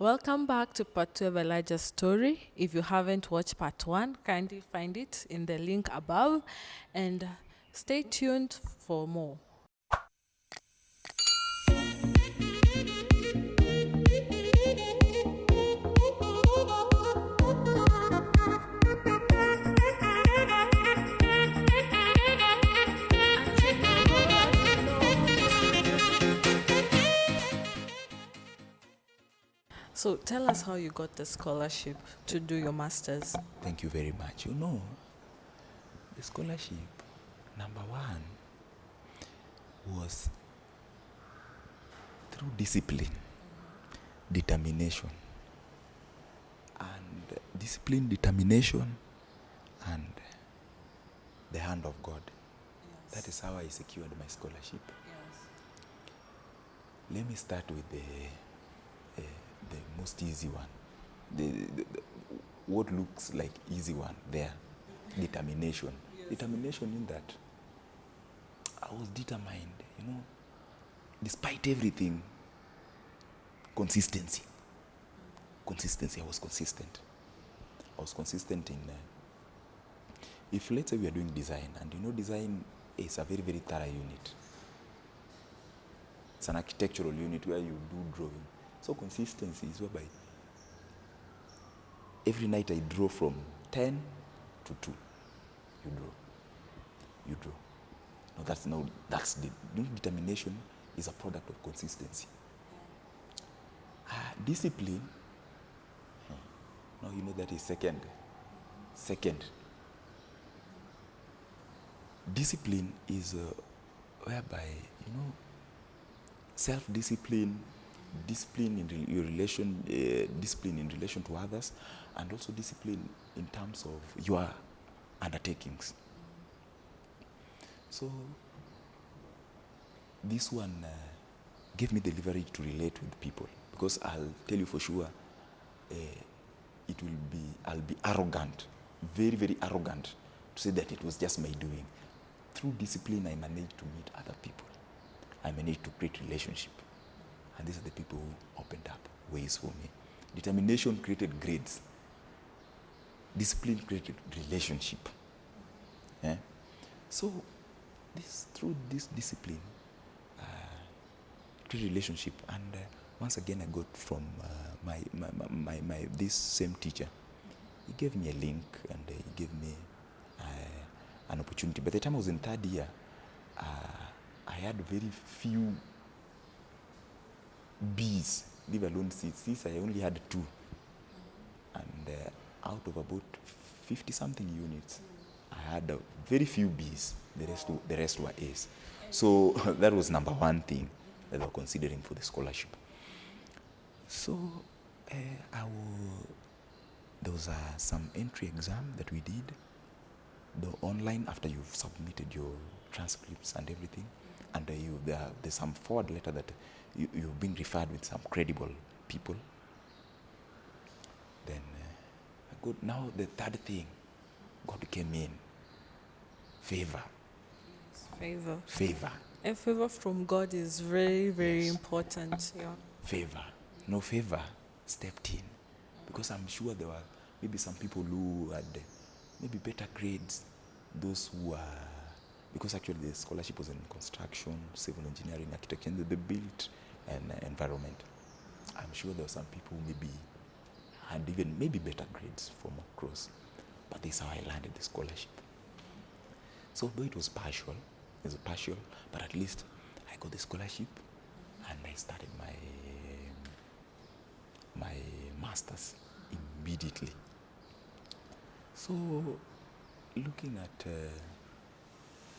Welcome back to part 2 of Elijah's story. If you haven't watched part 1, kindly find it in the link above and stay tuned for more. So tell us how you got the scholarship to do your master's. Thank you very much. The scholarship, number one, was through discipline, determination, and discipline, determination, and the hand of God. Yes. That is how I secured my scholarship. Yes. Let me start with the most easy one. What looks like easy one there, determination. Yes. Determination in that I was determined, despite everything. Consistency. Consistency. I was consistent. I was consistent in. If let's say we are doing design, and design is a very, very thorough unit. It's an architectural unit where you do drawing. So consistency is whereby every night I draw from 10 to 2. You draw. You draw. No, that's the determination is a product of consistency. Discipline. No, that is second. Second. Discipline is whereby, self-discipline, discipline in your relation, discipline in relation to others, and also discipline in terms of your undertakings. So this one gave me the leverage to relate with people, because I'll tell you for sure, I'll be arrogant, very, very arrogant, to say that it was just my doing. Through discipline, I managed to meet other people. I managed to create relationship. And these are the people who opened up ways for me. Determination created grades. Discipline created relationship. So through this discipline, created relationship. And once again, I got from my this same teacher. He gave me a link, and he gave me an opportunity. By the time I was in third year, I had very few B's, leave alone C's. C's I only had 2. And out of about 50-something units, I had very few B's. The rest were A's. So that was number one thing that they were considering for the scholarship. So there was some entry exam that we did, the online, after you've submitted your transcripts and everything, and there's some forward letter that you've been referred with some credible people. Then now the third thing, God came in. Favor. Yes, favor. Favor. A favor from God is very, very Yes. important. Yeah. Favor. No favor stepped in. Because I'm sure there were maybe some people who had maybe better grades, those who are, because actually the scholarship was in construction, civil engineering, architecture, and the built and environment. I'm sure there were some people who maybe had even maybe better grades from across. But this is how I landed the scholarship. So though it was partial, but at least I got the scholarship, and I started my master's immediately. So looking at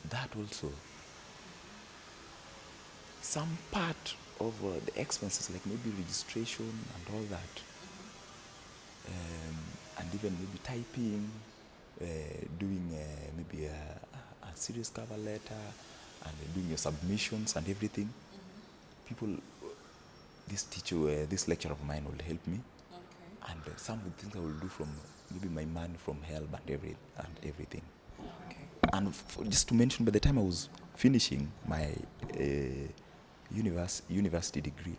that also, some part of the expenses, like maybe registration and all that, and even maybe typing, doing maybe a serious cover letter, and doing your submissions and everything. People, this teacher, this lecturer of mine will help me. Okay. And some of the things I will do from maybe my money from help and everything. Okay. And just to mention, by the time I was finishing my university degree,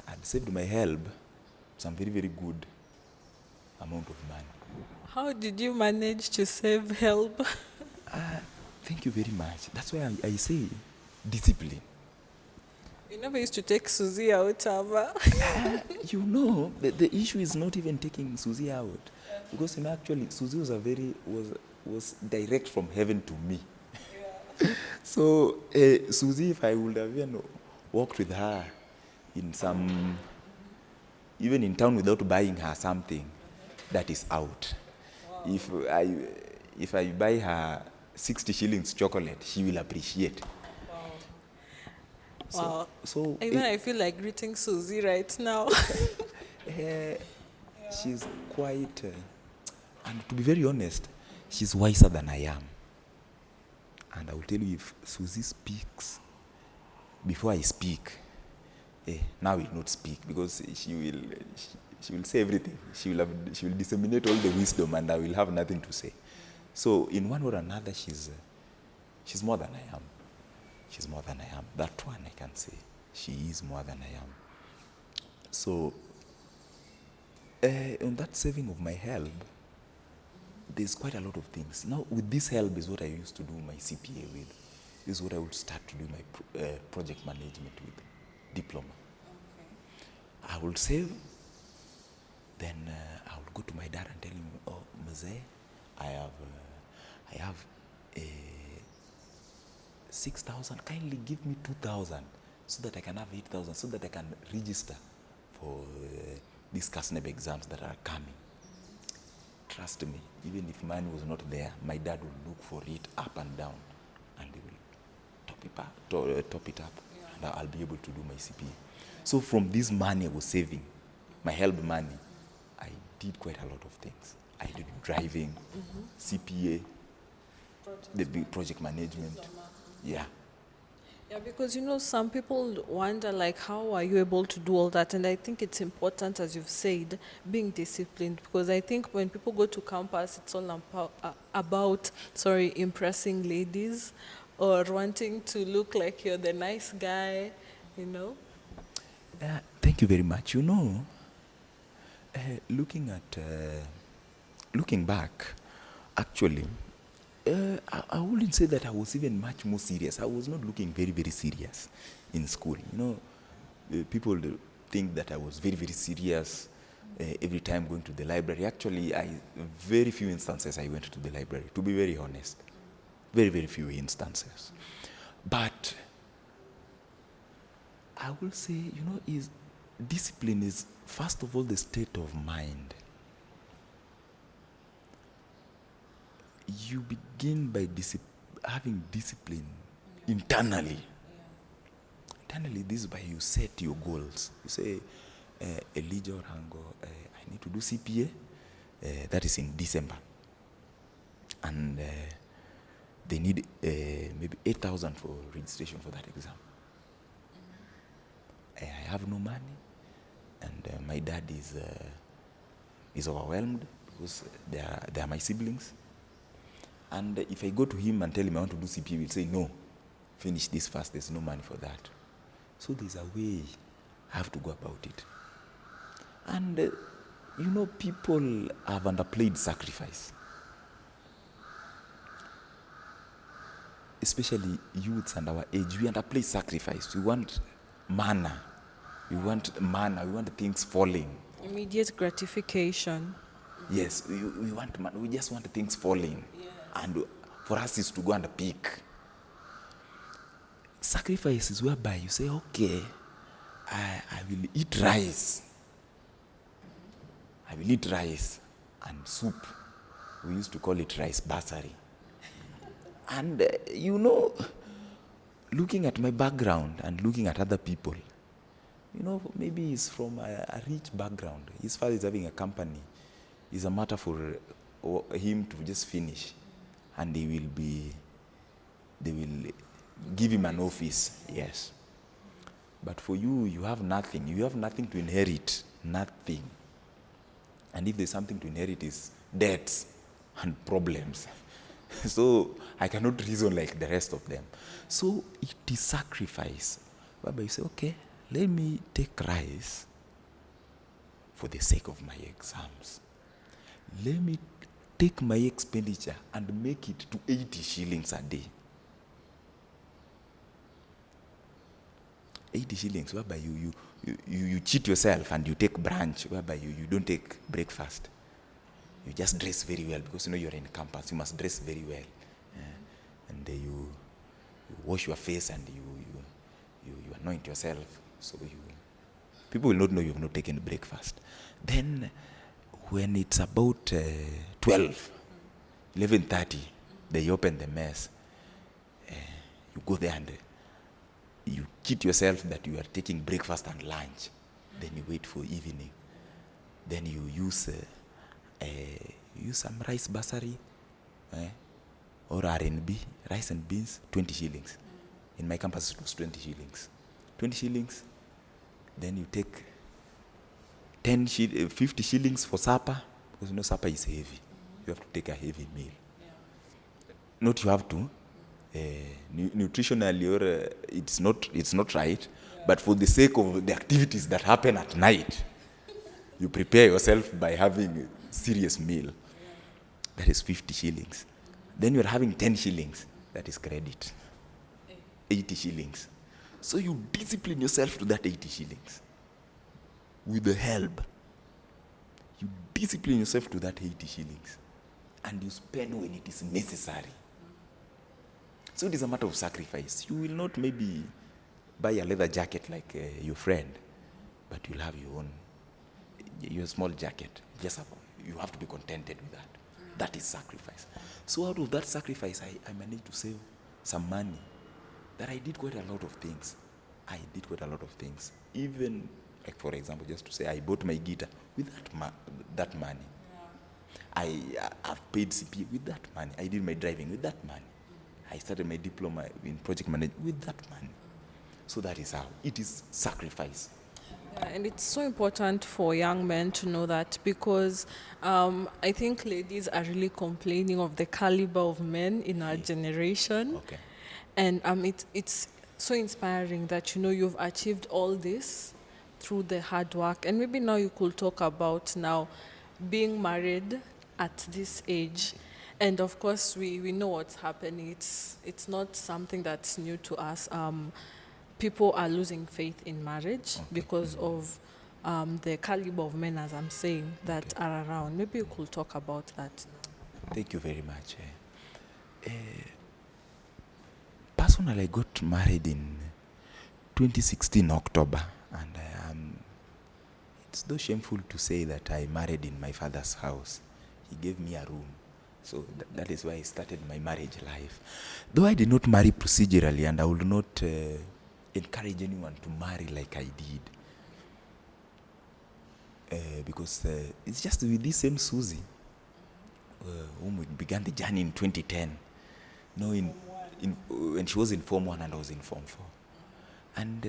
I'd saved my help some very, very good amount of money. How did you manage to save help? Thank you very much. That's why I say discipline. You never used to take Susie out, Ava. You know, the issue is not even taking Susie out. Because actually, Susie was direct from heaven to me. So, Susie, if I would have even walked with her in some, even in town without buying her something, that is out. Wow. If I buy her 60 shillings chocolate, she will appreciate. Wow. So even I feel like greeting Susie right now. She's quite, and to be very honest, she's wiser than I am. And I will tell you, if Susie speaks before I speak, now will not speak, because she will say everything. She will disseminate all the wisdom, and I will have nothing to say. So in one or another, she's more than I am. She's more than I am. That one I can say. She is more than I am. So on that saving of my help, there's quite a lot of things. Now, with this help is what I used to do my CPA with. This is what I would start to do my project management with, diploma. Okay. I will save, then I will go to my dad and tell him, oh, Mathare, I have 6,000, kindly give me 2,000 so that I can have 8,000, so that I can register for these CASNEB exams that are coming. Trust me, even if money was not there, my dad will look for it up and down, and he will top it up, and I'll be able to do my CPA. So from this money I was saving, my help money, I did quite a lot of things. I did driving, CPA, the big project management. Yeah. Yeah, because some people wonder, like, how are you able to do all that? And I think it's important, as you've said, being disciplined, because I think when people go to campus, it's all about impressing ladies or wanting to look like you're the nice guy, Thank you very much. Looking back, actually, I wouldn't say that I was even much more serious. I was not looking very, very serious in school. People think that I was very, very serious every time going to the library. Actually, very few instances I went to the library, to be very honest. Very, very few instances. But I will say, discipline is, first of all, the state of mind. You begin by having discipline internally. Internally, this is by you set your goals. You say, Elijah Orango, I need to do CPA. That is in December. And they need maybe 8,000 for registration for that exam. I have no money. And my dad is overwhelmed because they are my siblings. And if I go to him and tell him I want to do CPA, he will say, no, finish this first, there's no money for that. So there's a way I have to go about it. And, people have underplayed sacrifice. Especially youths and our age, we underplay sacrifice. We want manna. We want things falling. Immediate gratification. Yes, we just want things falling. Yes. And for us is to go and pick. Sacrifice is whereby you say, okay, I will eat rice. I will eat rice and soup. We used to call it rice bursary. And, looking at my background and looking at other people, maybe he's from a rich background. His father is having a company. It's a matter for him to just finish. And they will give him an office. Yes. But for you, you have nothing. You have nothing to inherit. Nothing. And if there's something to inherit, is debts and problems. So I cannot reason like the rest of them. So it is sacrifice. Whereby you say, okay, let me take rice for the sake of my exams. Let me take my expenditure and make it to 80 shillings a day. 80 shillings, whereby you cheat yourself and you take brunch, whereby you don't take breakfast. You just dress very well, because you know you're in campus, you must dress very well. And you wash your face and you anoint yourself, so people will not know you've not taken breakfast. Then when it's about 11:30, they open the mess. You go there and you cheat yourself that you are taking breakfast and lunch. Then you wait for evening. Then you use some rice bursary, or R&B, rice and beans, 20 shillings. In my campus it was 20 shillings. 20 shillings, then you take 50 shillings for supper, because you know supper is heavy. You have to take a heavy meal. Not you have to, nutritionally, or it's not right, but for the sake of the activities that happen at night, you prepare yourself by having a serious meal. That is 50 shillings. Then you're having 10 shillings. That is credit. 80 shillings. So you discipline yourself to that 80 shillings. With the help. You discipline yourself to that 80 shillings. And you spend when it is necessary. So it is a matter of sacrifice. You will not maybe buy a leather jacket like your friend, but you'll have your small jacket. You have to be contented with that. That is sacrifice. So out of that sacrifice, I managed to save some money. That I did quite a lot of things. Even, like for example, just to say, I bought my guitar with that money. I've paid CPA with that money. I did my driving with that money. I started my diploma in project management with that money. So that is how. It is sacrifice. Yeah, and it's so important for young men to know that, because I think ladies are really complaining of the caliber of men in our generation. Okay. And it's so inspiring that, you've achieved all this through the hard work. And maybe now you could talk about now being married at this age. And of course, we know what's happening. It's not something that's new to us. People are losing faith in marriage because of the caliber of men, as I'm saying, that are around. Maybe you could talk about that. Thank you very much. Personally, I got married in 2016 October, and it's though shameful to say that I married in my father's house. He gave me a room. So that is why I started my marriage life. Though I did not marry procedurally, and I would not encourage anyone to marry like I did. Because it's just with this same Susie, whom we began the journey in 2010. When she was in Form 1 and I was in Form 4. And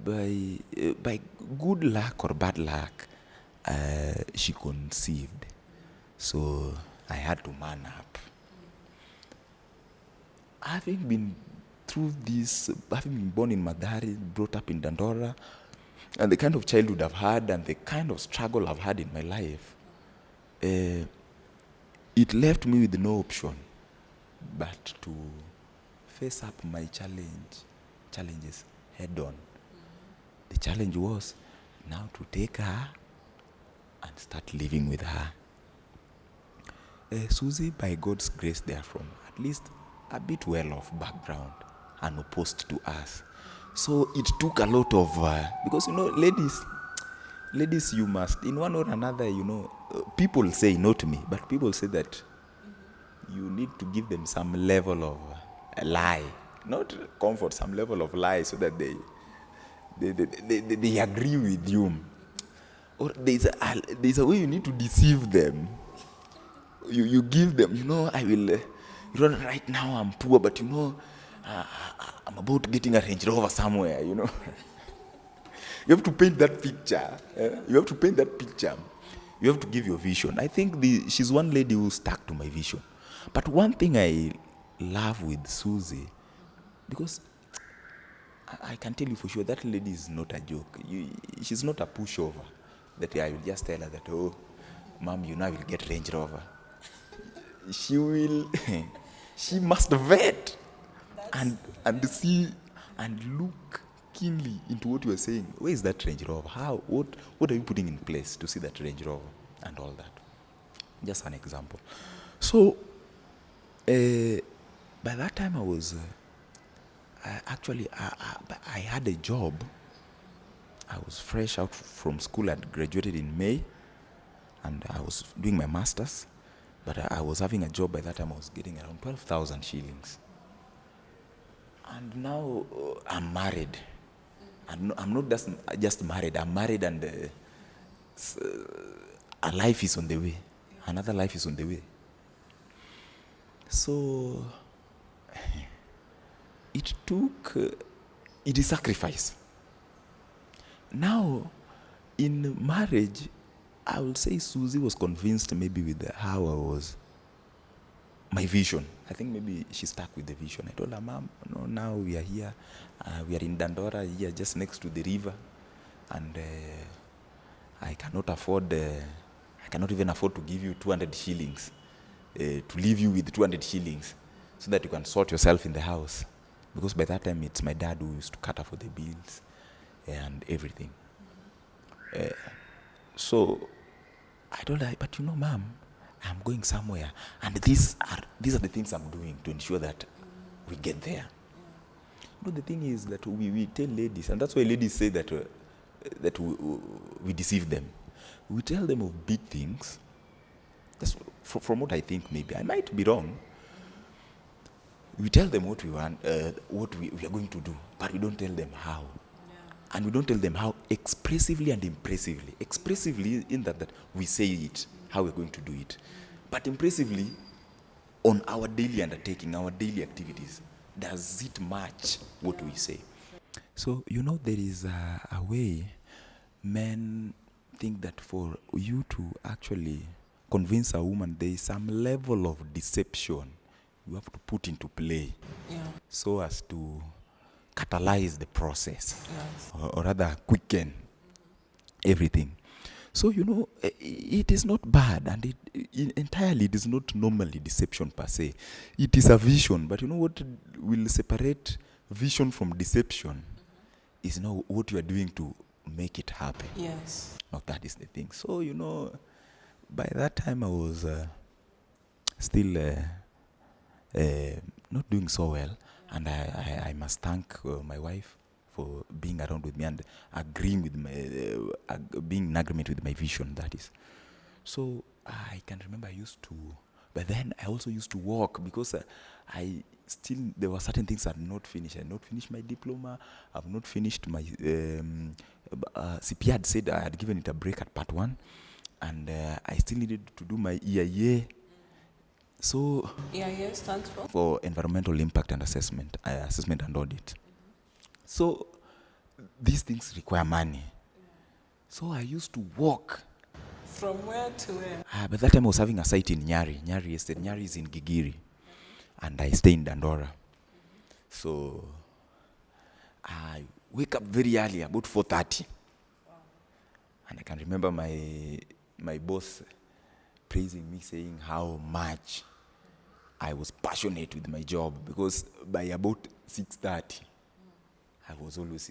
by good luck or bad luck, she conceived. So I had to man up. Having been through this, having been born in Mathare, brought up in Dandora, and the kind of childhood I've had and the kind of struggle I've had in my life, it left me with no option but to face up my challenges head on. The challenge was now to take her and start living with her. Susie, by God's grace, they are from at least a bit well-off background and opposed to us. So it took a lot of, because ladies, you must, in one or another, people say, not me, but people say that you need to give them some level of lie, not comfort, some level of lie, so that they agree with you. Or there's a way you need to deceive them. You give them, I will, right now I'm poor, but I'm about getting a Range Rover somewhere, You have to paint that picture. You have to paint that picture. You have to give your vision. I think she's one lady who stuck to my vision. But one thing I love with Susie, because I can tell you for sure that lady is not a joke. She's not a pushover. That I will just tell her that, oh, mom, you now will get Range Rover. She will, she must vet and see and look keenly into what you are saying. Where is that Range Rover? How? What are you putting in place to see that Range Rover and all that? Just an example. So, by that time I was I had a job. I was fresh out from school. I'd graduated in May, and I was doing my master's. But I was having a job by that time. I was getting around 12,000 shillings. And now I'm married. I'm not just married. I'm married, and a life is on the way. Another life is on the way. So it is sacrifice. Now, in marriage, I would say Susie was convinced maybe with how I was, my vision. I think maybe she stuck with the vision. I told her, Mom, no, now we are here. We are in Dandora, here just next to the river. And I cannot even afford to give you 200 shillings, to leave you with 200 shillings so that you can sort yourself in the house. Because by that time, it's my dad who used to cater for the bills and everything. So I told her, but Mom, I'm going somewhere, and these are the things I'm doing to ensure that we get there. The thing is that we tell ladies, and that's why ladies say that we deceive them. We tell them of big things. That's from what I think. Maybe I might be wrong. We tell them what we want, what we are going to do, but we don't tell them how. And we don't tell them how expressively and impressively. Expressively in that we say it, how we're going to do it. But impressively, on our daily undertaking, our daily activities, does it match what we say? So, there is a way men think that for you to actually convince a woman, there is some level of deception you have to put into play, so as to catalyze the process, or rather quicken everything. So, it is not bad, and it is not normally deception per se. It is a vision, but what will separate vision from deception is what you are doing to make it happen. Yes. That is the thing. So, by that time I was still not doing so well, and I must thank my wife for being around with me and agreeing with being in agreement with my vision, that is. So I can remember but then I also used to walk, because there were certain things I had not finished. I had not finished my diploma. I have not finished my CPA had said I had given it a break at part 1, and I still needed to do my EIA. So EIA stands for environmental impact and assessment and audit. So these things require money. So I used to walk. From where to where? By that time I was having a site in Nyari. Nyari is in Gigiri. And I stay in Dandora. So I wake up very early, about 4:30. And I can remember my boss praising me, saying how much I was passionate with my job, because by about 6:30, I was always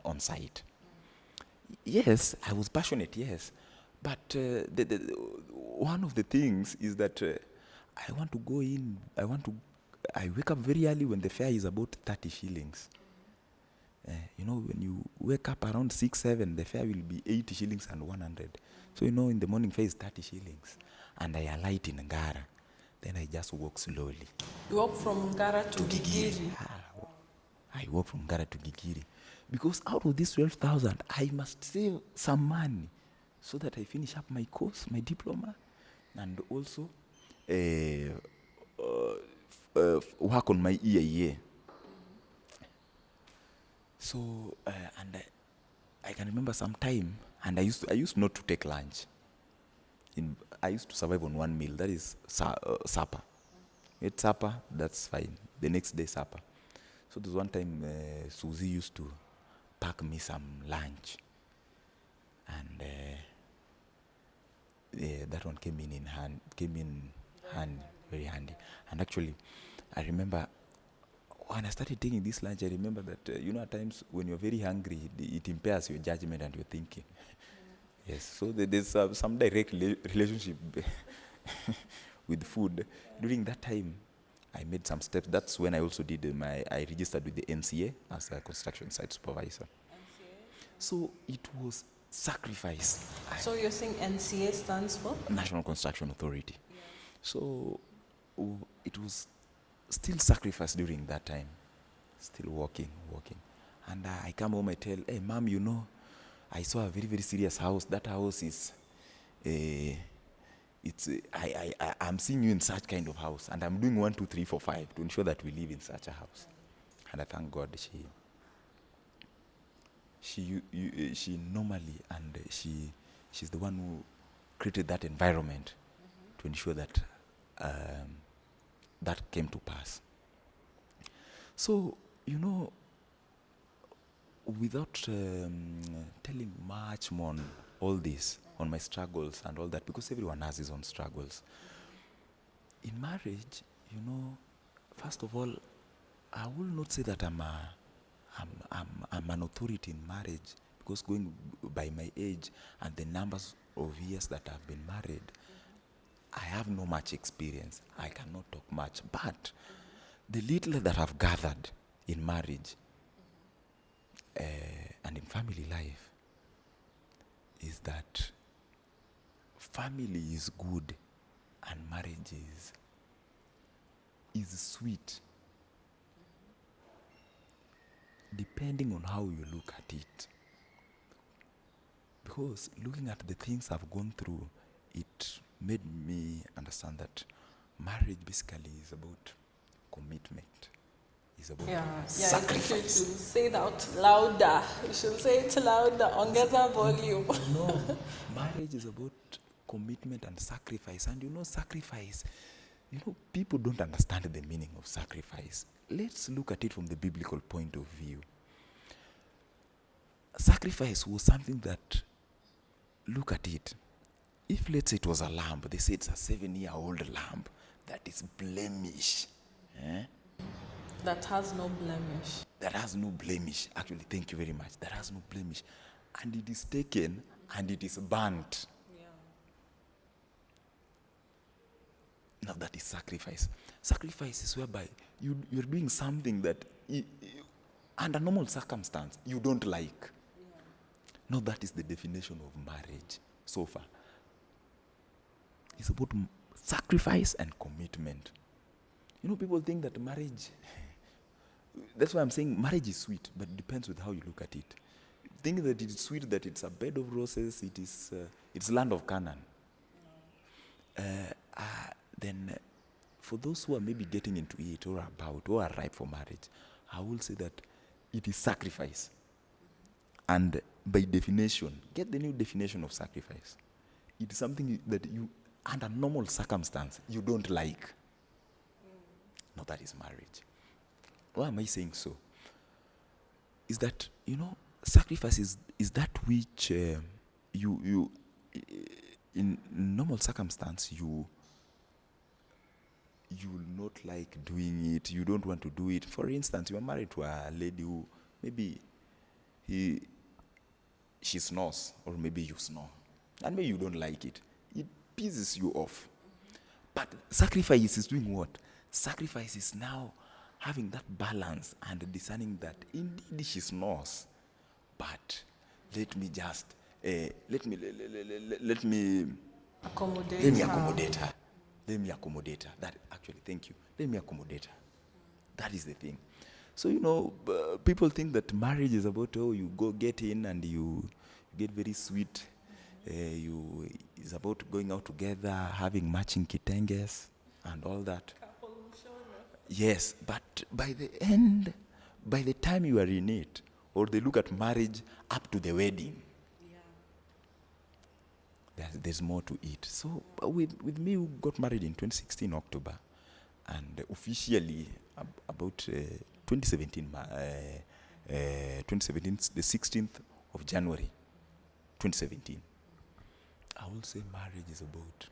on site. Yes, I was passionate, yes. But one of the things is that I want to go in, I wake up very early when the fare is about 30 shillings. When you wake up around 6, 7, the fare will be 80 shillings and 100. So, in the morning fare is 30 shillings. And I alight in Ngara. Then I just walk slowly. You walk from Ngara to Gigiri? I walk from Ngara to Gigiri. Because out of this 12,000, I must save some money so that I finish up my course, my diploma, and also work on my EIA. So, and I can remember some time, and I used not to take lunch. I used to survive on one meal, that is supper. Eat supper, that's fine. The next day, supper. So there's one time Susie used to pack me some lunch, and that one came in hand, very handy. And actually, I remember when I started taking this lunch, I remember that at times when you're very hungry, it impairs your judgment and your thinking. Yes, so there's some direct relationship with food. During that time, I made some steps. That's when I also did I registered with the NCA as a construction site supervisor. So it was sacrifice. So you're saying NCA stands for? National Construction Authority. So it was still sacrifice during that time. Still working. And I come home, I tell, hey, mom, I saw a very, very serious house. That house is, I'm seeing you in such kind of house. And I'm doing 1, 2, 3, 4, 5 to ensure that we live in such a house. And I thank God she normally, and she's the one who created that environment to ensure that that came to pass. So, without telling much more on all this, on my struggles and all that, because everyone has his own struggles. In marriage, first of all, I will not say that I'm an authority in marriage, because going by my age and the numbers of years that I've been married, I have no much experience. I cannot talk much. But the little that I've gathered in marriage and in family life is that family is good and marriage is sweet, depending on how you look at it. Because looking at the things I've gone through, it made me understand that marriage basically is about commitment. It's about sacrifice. I think you should say that out louder. You should say it louder, ongeza volume. Marriage is about commitment and sacrifice. And sacrifice, people don't understand the meaning of sacrifice. Let's look at it from the biblical point of view. Sacrifice was something that, look at it. If let's say it was a lamb, they say it's a 7-year-old lamb that is blemish. That has no blemish. That has no blemish. Actually, thank you very much. That has no blemish. And it is taken and it is burnt. Yeah. Now that is sacrifice. Sacrifice is whereby you're doing something that under normal circumstance you don't like. Yeah. Now that is the definition of marriage so far. It's about sacrifice and commitment. People think that marriage, that's why I'm saying marriage is sweet, but it depends with how you look at it. Think that it's sweet, that it's a bed of roses, it's land of Canaan. Then for those who are maybe getting into it or are ripe for marriage, I will say that it is sacrifice. And by definition, get the new definition of sacrifice. It is something that you, under normal circumstance, you don't like. Now that is marriage. Why am I saying so? Is that, sacrifice is that which you in normal circumstance, you will not like doing it. You don't want to do it. For instance, you are married to a lady who maybe she snores, or maybe you snore, and maybe you don't like it. It pisses you off. But sacrifice is doing what? Sacrifice is now having that balance and discerning that indeed she snores, but let me just let me accommodate her. Let me accommodate her. That actually, thank you. Let me accommodate her. That is the thing. So people think that marriage is about you go get in and you get very sweet. It's about going out together, having matching kitenges and all that. Yes, but by the end, by the time you are in it, or they look at marriage up to the wedding, there's more to it. So with me, who got married in 2016 October, and officially about 2017, 2017, the 16th of January, 2017. I will say marriage is about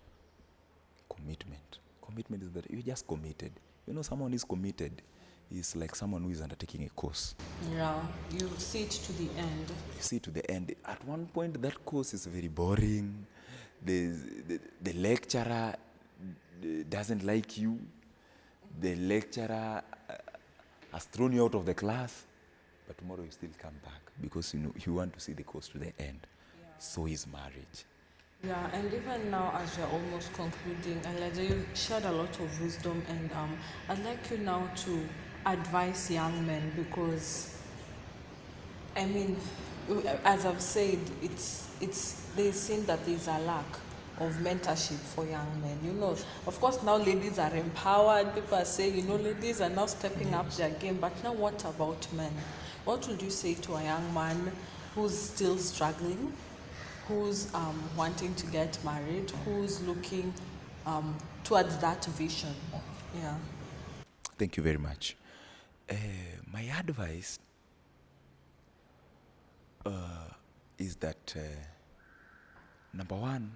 commitment. Commitment is that you're just committed. You know, someone is committed is like someone who is undertaking a course. Yeah, you see it to the end. You see to the end. At one point, that course is very boring. The lecturer doesn't like you. The lecturer has thrown you out of the class. But tomorrow you still come back because you want to see the course to the end. Yeah. So is marriage. Yeah, and even now, as we're almost concluding, Elijah, you shared a lot of wisdom, and I'd like you now to advise young men because, I mean, as I've said, they seem that there's a lack of mentorship for young men. You know, of course, now ladies are empowered. People are saying, you know, ladies are now stepping up their game. But now, what about men? What would you say to a young man who's still struggling? Who's wanting to get married, who's looking towards that vision. Yeah. Thank you very much. My advice is that, number one,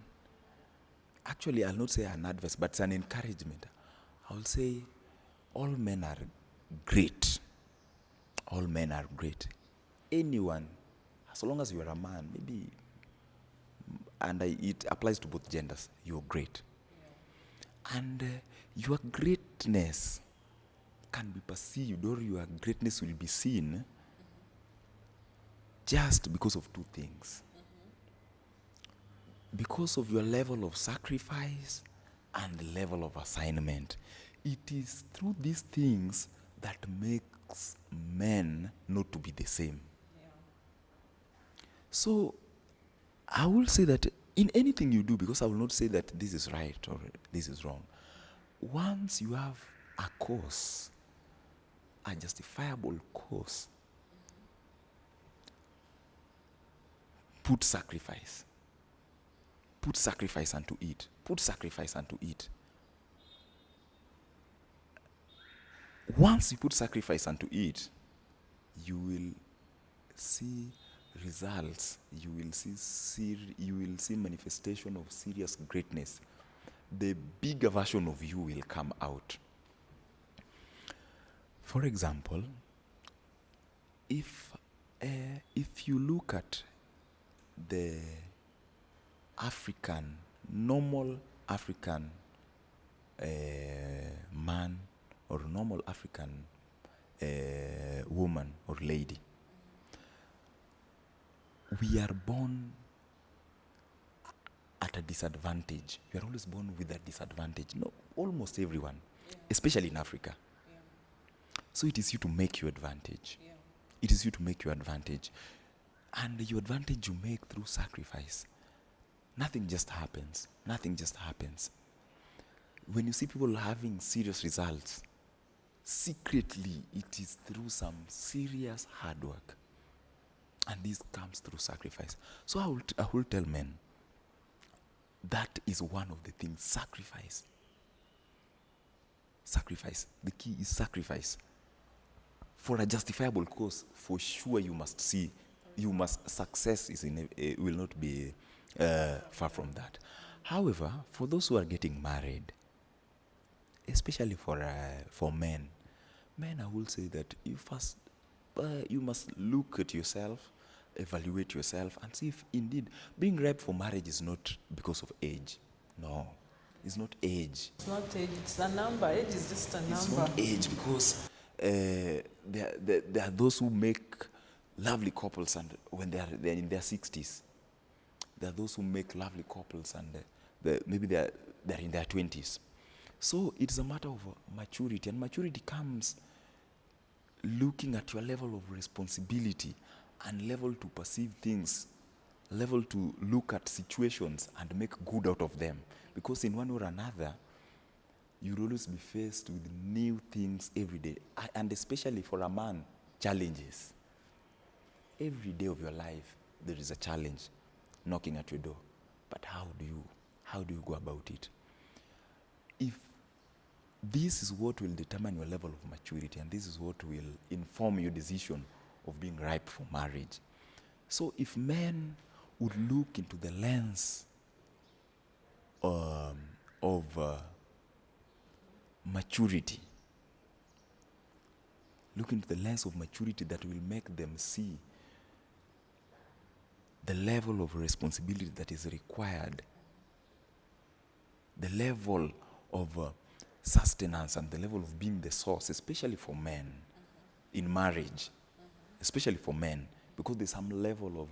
actually I'll not say an advice, but it's an encouragement. I'll say all men are great. All men are great. Anyone, as long as you are a man, maybe, and it applies to both genders, you're great. Yeah. And your greatness can be perceived, or your greatness will be seen just because of two things. Because of your level of sacrifice and the level of assignment. It is through these things that makes men not to be the same. Yeah. So I will say that in anything you do, because I will not say that this is right or this is wrong, once you have a cause, a justifiable cause, put sacrifice. Put sacrifice unto it. Put sacrifice unto it. Once you put sacrifice unto it, you will see results. You will see manifestation of serious greatness. The bigger version of you will come out. For example, if you look at the normal African man or normal African woman or lady, we are born at a disadvantage. We are always born with a disadvantage. No, almost everyone, especially in Africa. Yeah. So it is you to make your advantage. Yeah. It is you to make your advantage. And your advantage you make through sacrifice. Nothing just happens. Nothing just happens. When you see people having serious results, secretly it is through some serious hard work. And this comes through sacrifice. So I will tell men, that is one of the things, sacrifice. Sacrifice. The key is sacrifice. For a justifiable cause, for sure success will not be far from that. However, for those who are getting married, especially for men, I will say that you must look at yourself, evaluate yourself, and see if indeed being ripe for marriage is not because of age. No, it's not age. It's not age, it's a number. Age is just a number. It's not age, because there are those who make lovely couples and when they're in their 60s. There are those who make lovely couples and maybe they're in their 20s. So it's a matter of maturity, and maturity comes looking at your level of responsibility and level to perceive things, level to look at situations and make good out of them. Because in one or another, you'll always be faced with new things every day. And especially for a man, challenges. Every day of your life, there is a challenge knocking at your door. But how do you go about it? If this is what will determine your level of maturity, and this is what will inform your decision of being ripe for marriage. So if men would look into the lens of maturity, look into the lens of maturity that will make them see the level of responsibility that is required, the level of sustenance, and the level of being the source, especially for men in marriage, especially for men, because there's some level of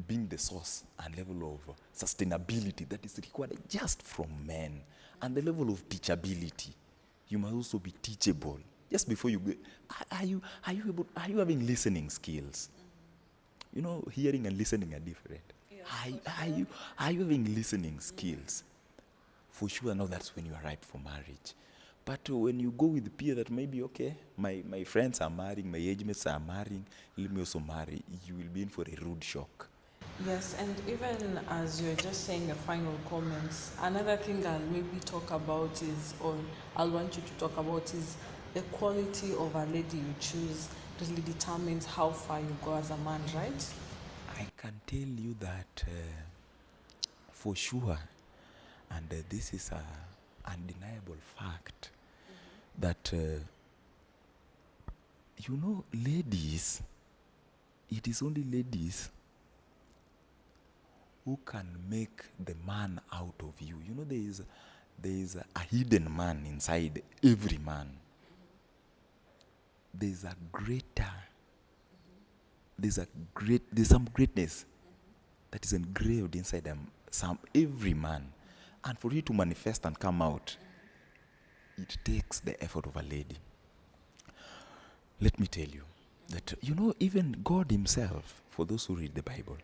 being the source and level of sustainability that is required just from men, and the level of teachability. You must also be teachable. Just before you go, are you having listening skills? You know, hearing and listening are different. Are you having listening skills? For sure, now that's when you are ripe for marriage. But when you go with peer that maybe, okay, my friends are marrying, my age mates are marrying, let me also marry, you will be in for a rude shock. Yes, and even as you're just saying your final comments, another thing I'll maybe talk about is, or I'll want you to talk about, is the quality of a lady you choose really determines how far you go as a man, right? I can tell you that for sure, and this is an undeniable fact, that, you know, ladies, it is only ladies who can make the man out of you. You know, there is a hidden man inside every man. There's some greatness that is engraved inside them, every man. And for it to manifest and come out, it takes the effort of a lady. Let me tell you that, you know, even God himself, for those who read the Bible,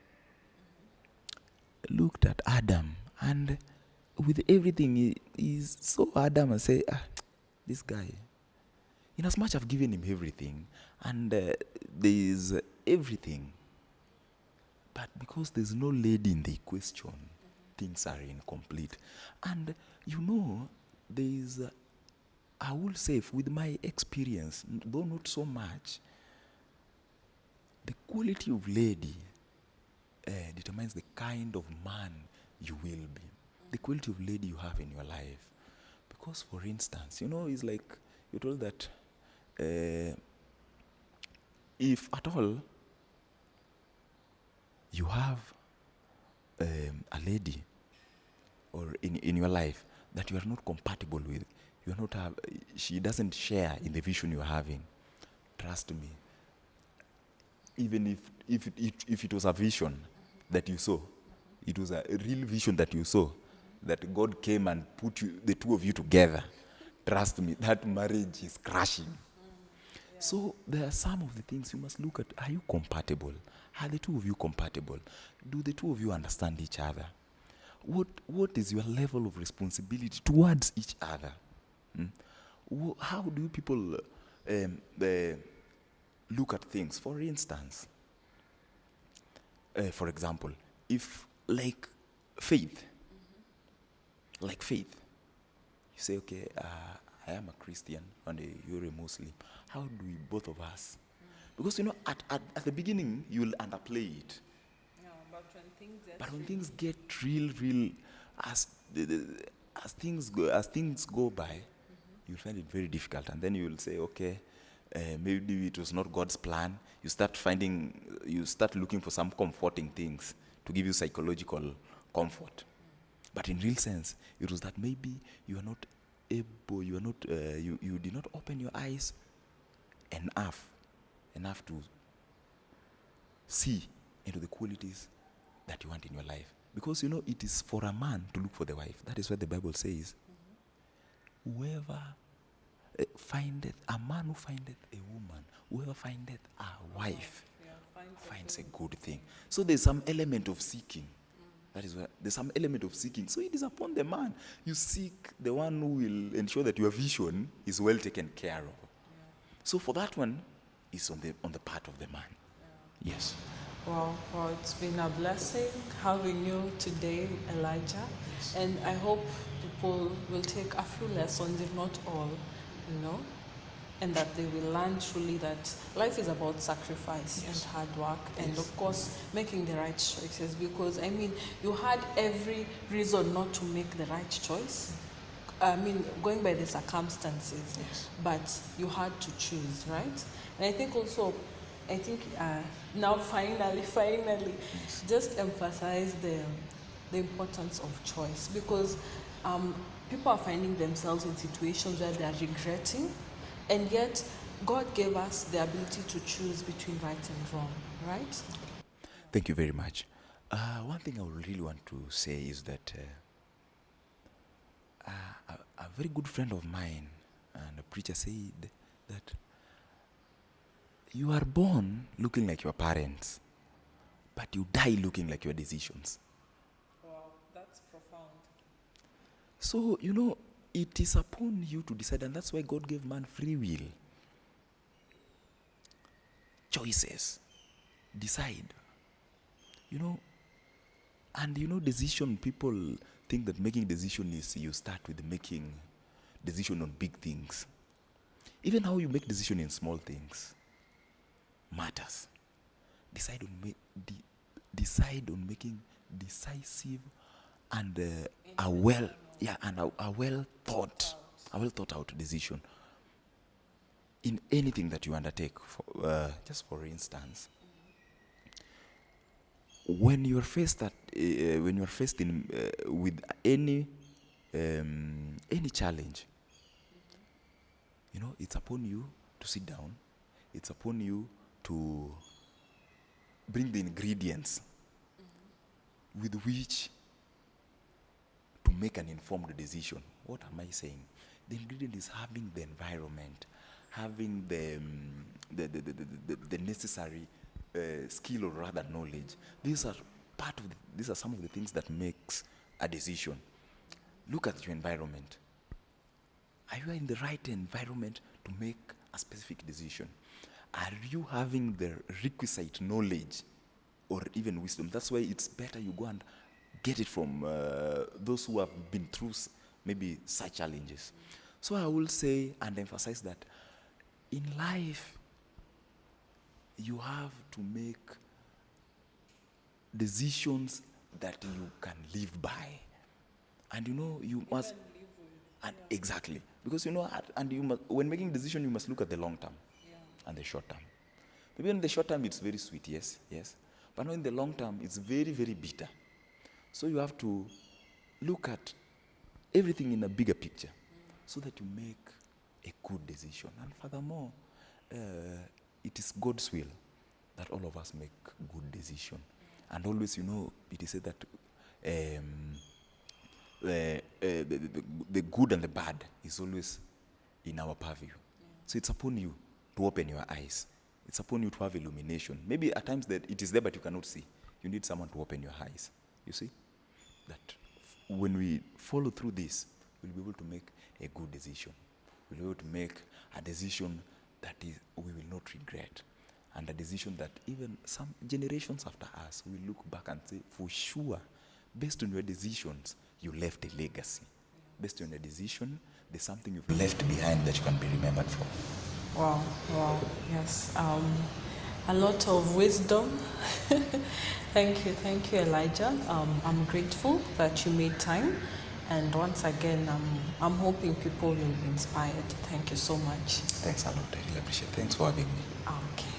looked at Adam, and with everything, he saw Adam and say, this guy, in as much I've given him everything, and there is everything, but because there's no lady in the equation, things are incomplete. And you know, there is, I will say, with my experience, though not so much, the quality of lady determines the kind of man you will be, the quality of lady you have in your life. Because, for instance, you know, it's like you're told that if at all you have a lady or in your life that you are not compatible with, you are not she doesn't share in the vision you're having, trust me, even if it was a vision that you saw, it was a real vision that you saw, that God came and put the two of you together, trust me, that marriage is crashing. So there are some of the things you must look at. Are you compatible? Are the two of you compatible? Do the two of you understand each other? What is your level of responsibility towards each other? How do people look at things? For instance, for example, if like faith, you say, okay, I am a Christian and you're a Muslim. How do we, both of us? Because, you know, at the beginning, you'll underplay it. Yeah, But when things get real, as things go by, you'll find it very difficult. And then you'll say, okay, maybe it was not God's plan. You start looking for some comforting things to give you psychological comfort. But in real sense, it was that maybe you are not able, you did not open your eyes enough to see into the qualities that you want in your life. Because, you know, it is for a man to look for the wife. That is what the Bible says. Whoever findeth, a man who findeth a woman, whoever findeth a wife, finds a good thing. So there's some element of seeking. That is where there's some element of seeking. So it is upon the man. You seek the one who will ensure that your vision is well taken care of. So for that one, it's on the part of the man. Yes. Well, it's been a blessing having you today, Elijah. And I hope people will take a few lessons, if not all, you know, and that they will learn truly that life is about sacrifice and hard work, and of course making the right choices. Because I mean, you had every reason not to make the right choice. I mean, going by the circumstances, but you had to choose, right? And I think also, I think now finally, just emphasize the importance of choice, because people are finding themselves in situations where they are regretting, and yet God gave us the ability to choose between right and wrong, right? Thank you very much. One thing I would really want to say is that a very good friend of mine and a preacher said that you are born looking like your parents, but you die looking like your decisions. Wow, that's profound. So, you know, it is upon you to decide, and that's why God gave man free will. Choices. Decide. You know, and you know, decision, people think that making decision is you start with making decision on big things. Even how you make decision in small things matters. Decide on making decisive and a well thought out decision in anything that you undertake. Just for instance, when you're faced with any challenge, you know, it's upon you to sit down. It's upon you to bring the ingredients with which to make an informed decision. What am I saying? The ingredient is having the environment, having the necessary skill, or rather knowledge. These are some of the things that makes a decision. Look at your environment. Are you in the right environment to make a specific decision? Are you having the requisite knowledge or even wisdom? That's why it's better you go and get it from those who have been through maybe such challenges. So I will say and emphasize that in life, you have to make decisions that you can live by. And you know, you must, and exactly, because you know, and you must, when making decision, you must look at the long term and the short term. Maybe in the short term it's very sweet, yes, but now in the long term it's very, very bitter. So you have to look at everything in a bigger picture, so that you make a good decision. And furthermore, it is God's will that all of us make good decision. And always, you know, it is said that the good and the bad is always in our purview. So it's upon you to open your eyes. It's upon you to have illumination. Maybe at times that it is there but you cannot see. You need someone to open your eyes. You see? That when we follow through this, we'll be able to make a good decision. We'll be able to make a decision that we will not regret. And a decision that even some generations after us will look back and say, for sure, based on your decisions, you left a legacy. Based on your decision, there's something you've left behind that you can be remembered for. Wow, yes. A lot of wisdom. Thank you, Elijah. I'm grateful that you made time. And once again, I'm hoping people will be inspired. Thank you so much. Thanks a lot. I really appreciate it. Thanks for having me. Okay.